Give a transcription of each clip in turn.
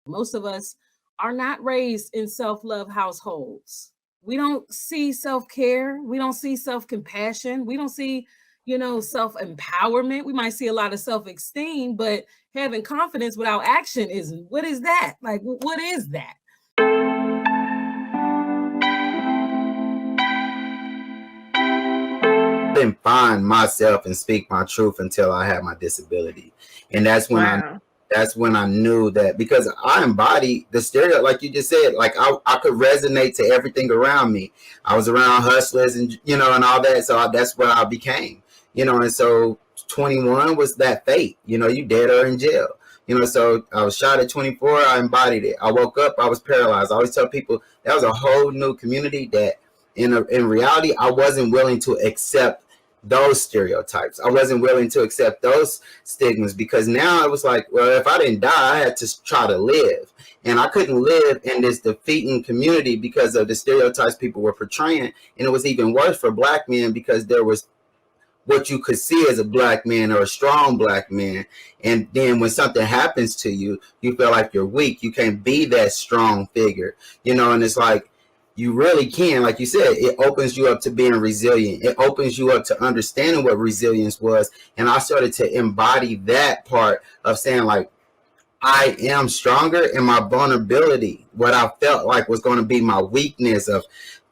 Most of us are not raised in self-love households. We don't see self-care. We don't see self-compassion. We don't see, self-empowerment. We might see a lot of self-esteem, but having confidence without action is what is that? Like, what is that? Didn't find myself and speak my truth until I had my disability. And Wow. that's when I knew that, because I embody the stereo, like you just said, like I could resonate to everything around me. I was around hustlers and and all that. So that's what I became, and so 21 was that fate, you dead or in jail. So I was shot at 24. I embodied it. I woke up. I was paralyzed. I always tell people that was a whole new community that in reality, I wasn't willing to accept those stereotypes. I wasn't willing to accept those stigmas, because now it was like, well, if I didn't die, I had to try to live. And I couldn't live in this defeating community because of the stereotypes people were portraying. And it was even worse for Black men, because there was what you could see as a Black man or a strong Black man. And then when something happens to you, you feel like you're weak. You can't be that strong figure, and it's like, you really can, like you said, it opens you up to being resilient. It opens you up to understanding what resilience was. And I started to embody that part of saying, like, I am stronger in my vulnerability. What I felt like was going to be my weakness of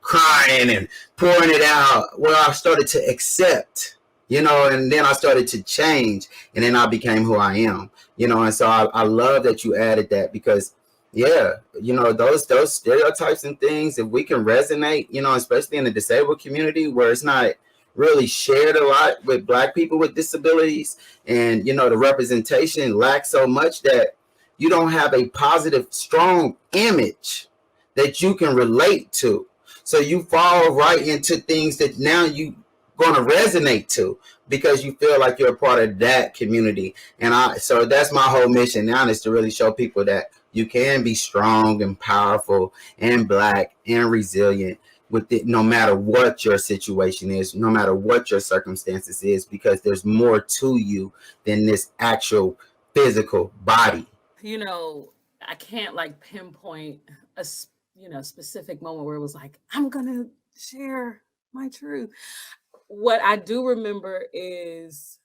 crying and pouring it out, well, I started to accept, and then I started to change, and then I became who I am, and so I love that you added that, because yeah, those stereotypes and things, if we can resonate, especially in the disabled community where it's not really shared a lot with Black people with disabilities, and the representation lacks so much that you don't have a positive, strong image that you can relate to. So you fall right into things that now you going to resonate to, because you feel like you're a part of that community. And so that's my whole mission now, is to really show people that you can be strong and powerful and Black and resilient with it, no matter what your situation is, no matter what your circumstances is, because there's more to you than this actual physical body. I can't like pinpoint a specific moment where it was like, I'm gonna share my truth. What I do remember is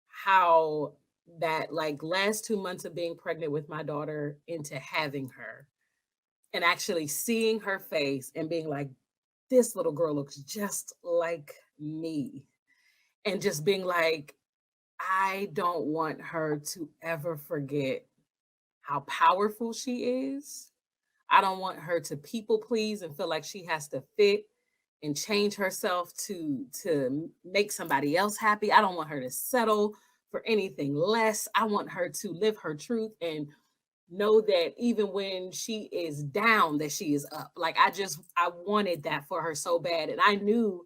how that like last 2 months of being pregnant with my daughter into having her and actually seeing her face and being like, this little girl looks just like me. And just being like, I don't want her to ever forget how powerful she is. I don't want her to people please and feel like she has to fit and change herself to make somebody else happy. I don't want her to settle for anything less. I want her to live her truth and know that even when she is down, that she is up. Like I wanted that for her so bad. And I knew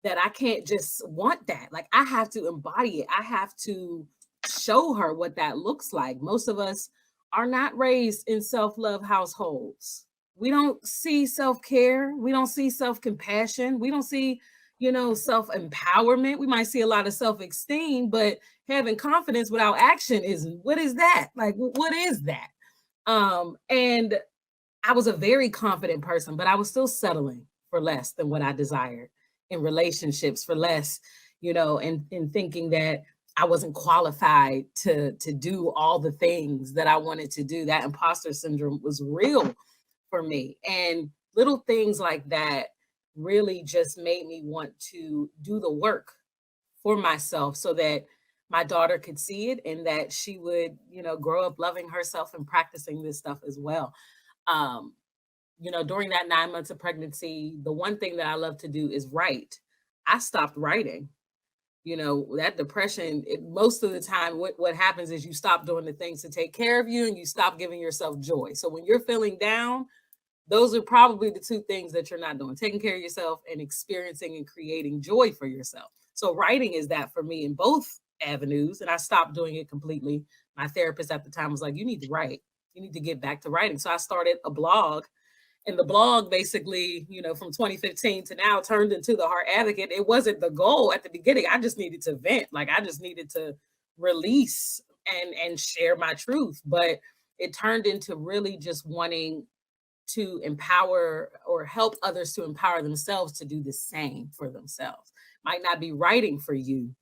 that I can't just want that. Like I have to embody it. I have to show her what that looks like. Most of us are not raised in self-love households. We don't see self-care. We don't see self-compassion. We don't see, self-empowerment. We might see a lot of self-esteem, but having confidence without action is what is that? Like, what is that? And I was a very confident person, but I was still settling for less than what I desired in relationships, for less, and thinking that I wasn't qualified to do all the things that I wanted to do. That imposter syndrome was real for me. And little things like that really just made me want to do the work for myself so that my daughter could see it and that she would, grow up loving herself and practicing this stuff as well. Um, during that 9 months of pregnancy, the one thing that I love to do is write. I stopped writing. That depression, most of the time, what happens is you stop doing the things to take care of you and you stop giving yourself joy. So when you're feeling down, those are probably the two things that you're not doing, taking care of yourself and experiencing and creating joy for yourself. So writing is that for me in both avenues. And I stopped doing it completely. My therapist at the time was like, you need to write. You need to get back to writing. So I started a blog. And the blog basically, from 2015 to now turned into the Heart Advocate. It wasn't the goal at the beginning. I just needed to vent. Like I just needed to release and share my truth. But it turned into really just wanting to empower or help others to empower themselves to do the same for themselves. Might not be writing for you,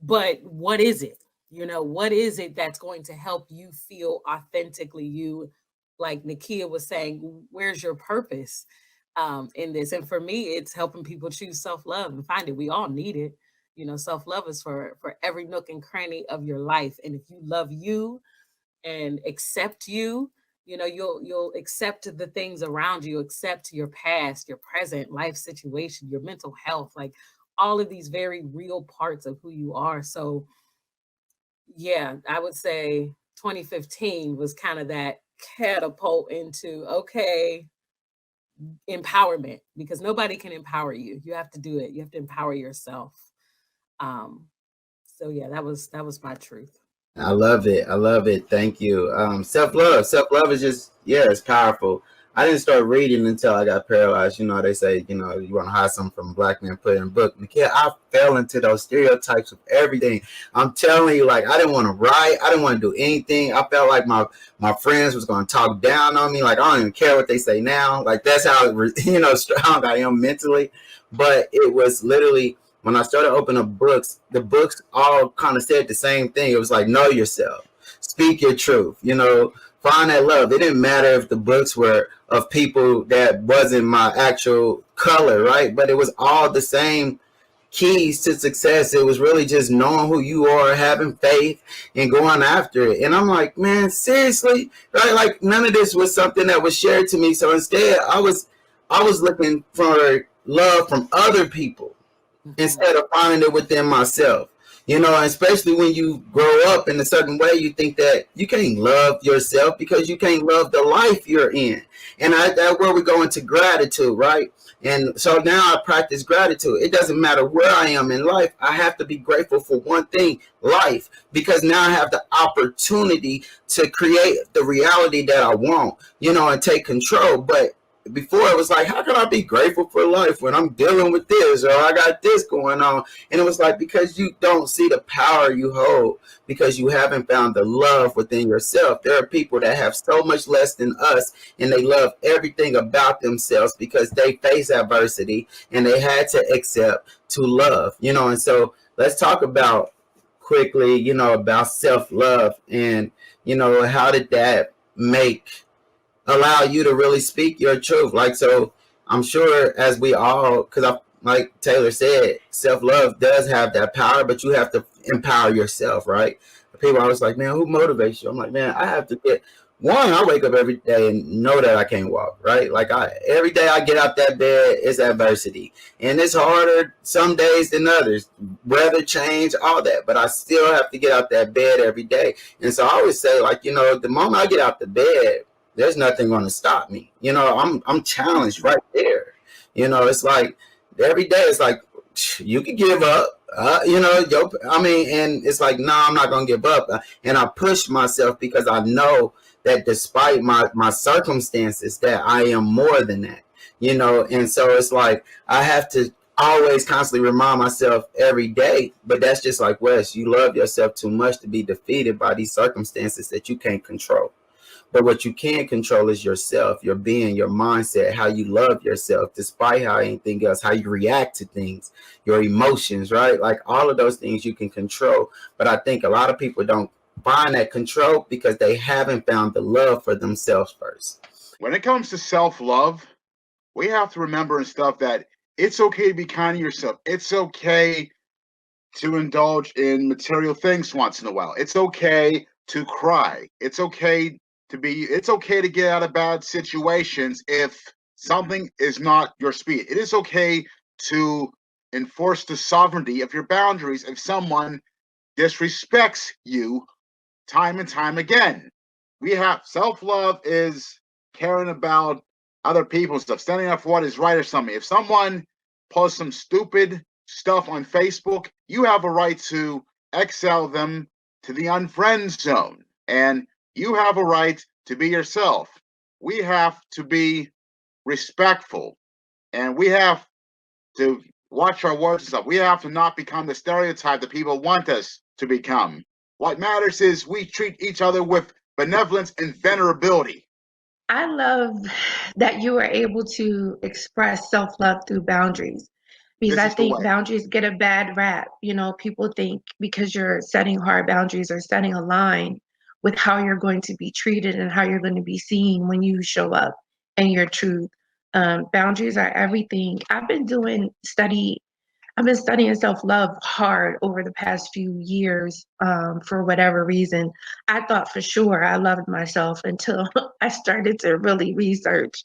but what is it? You know, what is it that's going to help you feel authentically you? Like Nakia was saying, where's your purpose in this? And for me, it's helping people choose self-love and find it. We all need it. You know, self-love is for every nook and cranny of your life. And if you love you and accept you, you know, you'll accept the things around you, accept your past, your present life situation, your mental health, like all of these very real parts of who you are. So yeah, I would say 2015 was kind of that catapult into, okay, empowerment, because nobody can empower you. You have to do it. You have to empower yourself. Um, so yeah, that was my truth. I love it. I love it. Thank you. Self-love. Self-love is just, yeah, it's powerful. I didn't start reading until I got paralyzed. You know, they say, you know, you want to hide something from a black man, put it in a book. And yeah, I fell into those stereotypes of everything. I'm telling you, like, I didn't want to write. I didn't want to do anything. I felt like my friends was going to talk down on me. Like, I don't even care what they say now. Like, that's how, you know, strong I am mentally. But it was literally, when I started opening up books, the books all kind of said the same thing. It was like, know yourself, speak your truth, you know, find that love. It didn't matter if the books were of people that wasn't my actual color, right? But it was all the same keys to success. It was really just knowing who you are, having faith, and going after it. And I'm like, man, seriously, right? Like none of this was something that was shared to me. So instead, I was looking for love from other people instead of finding it within myself. You know, especially when you grow up in a certain way, you think that you can't love yourself because you can't love the life you're in. And that's where we go into gratitude, right? And so now I practice gratitude. It doesn't matter where I am in life. I have to be grateful for one thing, life, because now I have the opportunity to create the reality that I want, you know, and take control. But before it was like, how can I be grateful for life when I'm dealing with this or I got this going on? And it was like, because you don't see the power you hold, because you haven't found the love within yourself. There are people that have so much less than us and they love everything about themselves because they face adversity and they had to accept to love, you know. And so let's talk about quickly, you know, about self-love and, you know, how did that allow you to really speak your truth. Like, so I'm sure as we all, because I, like Taylor said, self-love does have that power, but you have to empower yourself, right? People are always like, man, who motivates you? I'm like, man, I have to get one. I wake up every day and know that I can't walk, right? Like every day I get out that bed, it's adversity, and it's harder some days than others. Weather change, all that, but I still have to get out that bed every day. And so I always say, like, you know, the moment I get out the bed, there's nothing going to stop me. You know, I'm challenged right there. You know, it's like every day it's like you can give up. You know, I mean, and it's like, no, I'm not going to give up. And I push myself because I know that despite my circumstances, that I am more than that. You know, and so it's like I have to always constantly remind myself every day. But that's just like Wes, you love yourself too much to be defeated by these circumstances that you can't control. But what you can control is yourself, your being, your mindset, how you love yourself, despite how anything else, how you react to things, your emotions, right? Like all of those things you can control. But I think a lot of people don't find that control because they haven't found the love for themselves first. When it comes to self-love, we have to remember and stuff that it's okay to be kind to yourself. It's okay to indulge in material things once in a while. It's okay to cry. It's okay to get out of bad situations if something is not your speed. It is okay to enforce the sovereignty of your boundaries if someone disrespects you time and time again. We have self-love is caring about other people's stuff, standing up for what is right or something. If someone posts some stupid stuff on Facebook, you have a right to exile them to the unfriend zone. And you have a right to be yourself. We have to be respectful, and we have to watch our words and stuff. We have to not become the stereotype that people want us to become. What matters is we treat each other with benevolence, and venerability. I love that you are able to express self-love through boundaries, because This I is the think way. boundaries get a bad rap. You know, people think because you're setting hard boundaries or setting a line with how you're going to be treated and how you're going to be seen when you show up in your truth. Boundaries are everything. I've been studying self-love hard over the past few years, for whatever reason. I thought for sure I loved myself until I started to really research.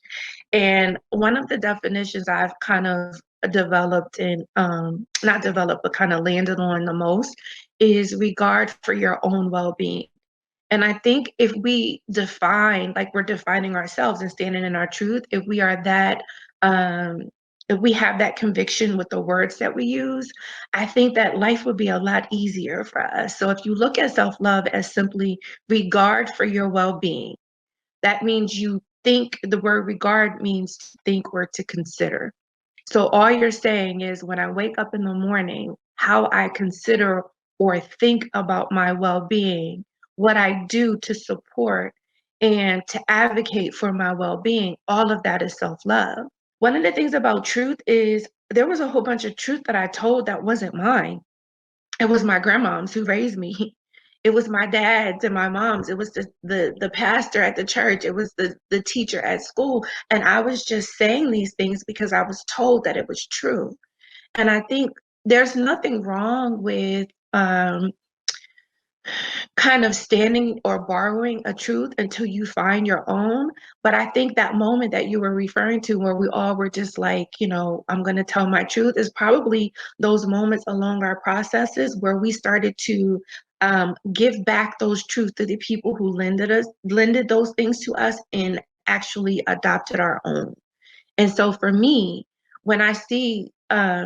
And one of the definitions I've kind of developed and not developed, but kind of landed on the most is regard for your own well-being. And I think if we define, like we're defining ourselves and standing in our truth, if we are that, if we have that conviction with the words that we use, I think that life would be a lot easier for us. So if you look at self-love as simply regard for your well-being, that means you think. The word regard means to think or to consider. So all you're saying is when I wake up in the morning, how I consider or think about my well-being, what I do to support and to advocate for my well-being, all of that is self-love. One of the things about truth is there was a whole bunch of truth that I told that wasn't mine. It was my grandmoms who raised me. It was my dad's and my mom's. It was the pastor at the church. It was the teacher at school. And I was just saying these things because I was told that it was true. And I think there's nothing wrong with kind of standing or borrowing a truth until you find your own. But I think that moment that you were referring to where we all were just like, you know, I'm going to tell my truth, is probably those moments along our processes where we started to give back those truths to the people who lended those things to us and actually adopted our own. And so for me, when I see,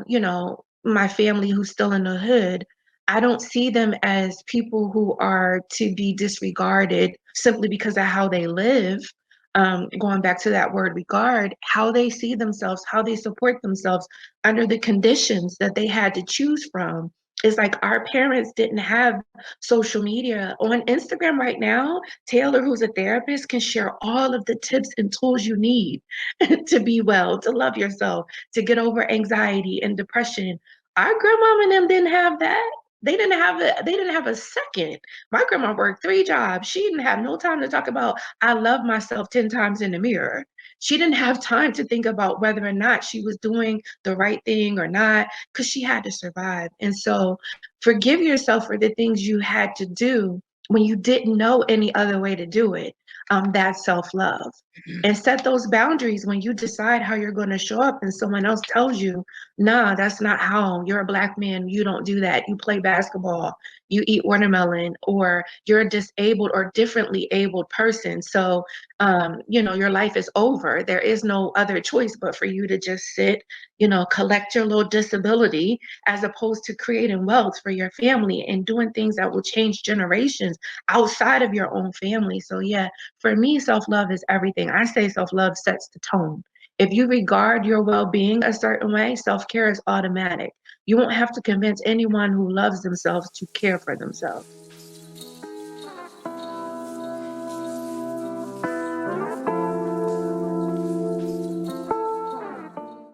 you know, my family who's still in the hood, I don't see them as people who are to be disregarded simply because of how they live. Going back to that word regard, how they see themselves, how they support themselves under the conditions that they had to choose from. It's like our parents didn't have social media. On Instagram right now, Taylor, who's a therapist, can share all of the tips and tools you need to be well, to love yourself, to get over anxiety and depression. Our grandmom and them didn't have that. They didn't have a second. My grandma worked 3 jobs. She didn't have no time to talk about I love myself 10 times in the mirror. She didn't have time to think about whether or not she was doing the right thing or not, because she had to survive. And so forgive yourself for the things you had to do when you didn't know any other way to do it. That's self-love. And set those boundaries when you decide how you're going to show up and someone else tells you, nah, that's not how. You're a Black man, you don't do that. You play basketball, you eat watermelon, or you're a disabled or differently abled person. So, you know, your life is over. There is no other choice but for you to just sit, you know, collect your little disability, as opposed to creating wealth for your family and doing things that will change generations outside of your own family. So yeah, for me, self-love is everything. I say self-love sets the tone. If you regard your well-being a certain way, self-care is automatic. You won't have to convince anyone who loves themselves to care for themselves.